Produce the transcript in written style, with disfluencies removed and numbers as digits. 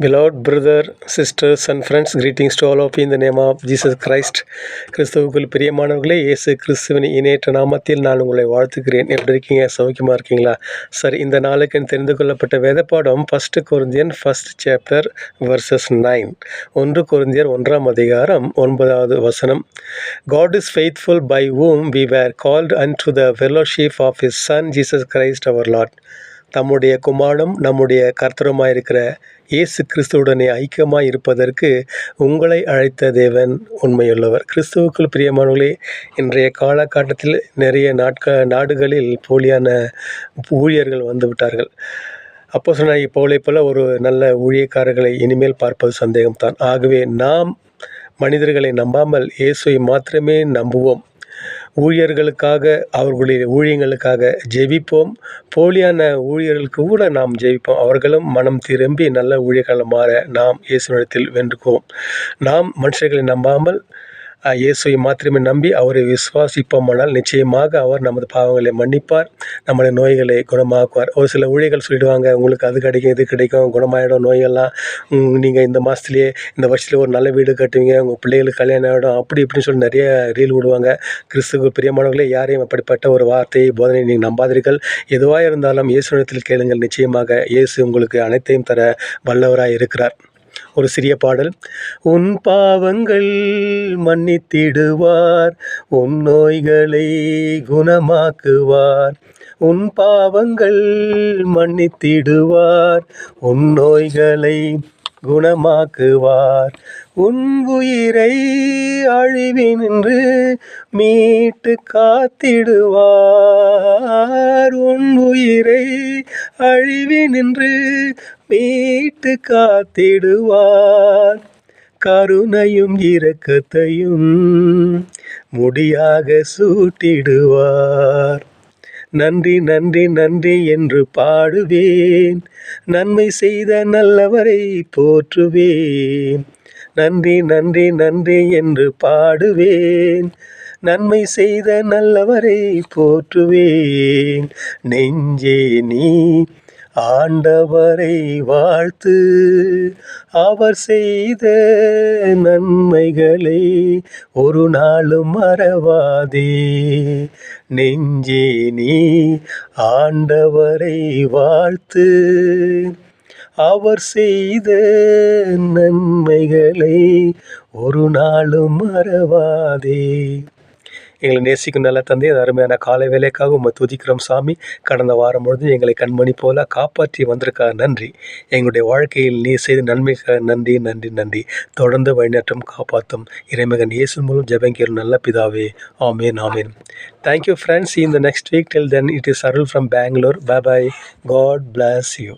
Beloved brother, sisters and friends, greetings to all of you in the name of Jesus Christ. கிறிஸ்துவுக்குள் பிரியமானவர்களே, இயேசு கிறிஸ்துவின் இணையற்ற நாமத்தில் நான் உங்களை வாழ்த்துக்கிறேன். எப்படி இருக்கீங்க? சௌக்கியமாக இருக்கீங்களா? சரி, இந்த நாளுக்கு தெரிந்து கொள்ளப்பட்ட வேத பாடம் 1 கொரிந்தியன் 1st chapter verses 9. 1 கொரிந்தியர் 1ஆம் அதிகாரம் 9வது வசனம். God is faithful, by whom we were called unto the fellowship of his Son Jesus Christ our Lord. தம்முடைய குமாரனும் நம்முடைய கர்த்தருமாயிருக்கிற இயேசு கிறிஸ்துவுடனே ஐக்கியமாய் இருப்பதற்கு உங்களை அழைத்த தேவன் உண்மையுள்ளவர். கிறிஸ்துவுக்குள் பிரியமானவர்களே, இன்றைய காலகட்டத்தில் நிறைய நாடுகளில் போலியான ஊழியர்கள் வந்து விட்டார்கள். அப்போஸ்தலனாகிய பவுலைப் போல ஒரு நல்ல ஊழியக்காரர்களை இனிமேல் பார்ப்பது சந்தேகம்தான். ஆகவே நாம் மனிதர்களை நம்பாமல் இயேசுவை மாத்திரமே நம்புவோம். ஊழியர்களுக்காக, அவர்களுடைய ஊழியங்களுக்காக ஜெபிப்போம். போலியான ஊழியர்களுக்கு கூட நாம் ஜெபிப்போம். அவர்களும் மனம் திரும்பி நல்ல ஊழியர்கள் மாற நாம் இயேசுவிடத்தில் வேண்டுவோம். நாம் மனுஷர்களை நம்பாமல் இயேசுவை மாத்திரமே நம்பி அவரை விசுவாசிப்போமானால் நிச்சயமாக அவர் நமது பாவங்களை மன்னிப்பார், நம்முடைய நோய்களை குணமாக்குவார். ஒரு சில ஊழியர்கள் சொல்லிடுவாங்க, உங்களுக்கு அது கிடைக்கும், இது கிடைக்கும், குணமாயிடும் நோயெல்லாம், நீங்கள் இந்த மாதத்துலேயே இந்த வருஷத்தில் ஒரு நல்ல வீடு கட்டுவீங்க, உங்கள் பிள்ளைகளுக்கு கல்யாணம் ஆகிடும், அப்படி இப்படின்னு சொல்லி நிறைய ரீல் விடுவாங்க. கிறிஸ்துவுக்கு பிரியமானவர்களே, யாரையும் அப்படிப்பட்ட ஒரு வார்த்தையை போதனை நீங்கள் நம்பாதீர்கள். எதுவாக இருந்தாலும் இயேசுவிடத்தில் கேளுங்கள். நிச்சயமாக இயேசு உங்களுக்கு அனைத்தையும் தர வல்லவராய் இருக்கிறார். ஒரு சிறிய பாடல். உன் பாவங்கள் மன்னித்திடுவார், உன் நோய்களை குணமாக்குவார். உன் பாவங்கள் மன்னித்திடுவார், உன் நோய்களை குணமாக்குவார். உன் உயிரை அழிவினின்று மீட்டு காத்திடுவார். உன் உயிரை அழிவினின்று மீட்டு காத்திடுவார். கருணையும் இரக்கத்தையும் முடியாக சூட்டிடுவார். நன்றி நன்றி நன்றி என்று பாடுவேன், நன்மை செய்த நல்லவரை போற்றுவேன். நன்றி நன்றி நன்றி என்று பாடுவேன், நன்மை செய்த நல்லவரை போற்றுவேன். நெஞ்சே நீ ஆண்டவரை வாழ்த்து, அவர் செய்த நன்மைகளை ஒரு நாளும் மறவாதே. நெஞ்சே நீ ஆண்டவரை வாழ்த்து, அவர் செய்த நன்மைகளை ஒரு நாளும் மறவாதே. எங்களை நேசிக்கும் நல்ல தந்தை, அது அருமையான காலை வேலைக்காக உம்மை துதிக்கிறோம் சாமி. கடந்த வாரம் முழுதும் எங்களை கண்மணி போல காப்பாற்றி வந்திருக்காக நன்றி. எங்களுடைய வாழ்க்கையில் நீ செய்த நன்மைக்காக நன்றி நன்றி நன்றி. தொடர்ந்து வழிநடத்தும் காப்பாற்றும் இறைமகன் இயேசு மூலம் ஜெபங்கேறும் நல்ல பிதாவே. ஆமேன் ஆமேன். Thank you friends. See you in the next week. Till then, it is Arul from Bangalore. Bye bye. God bless you.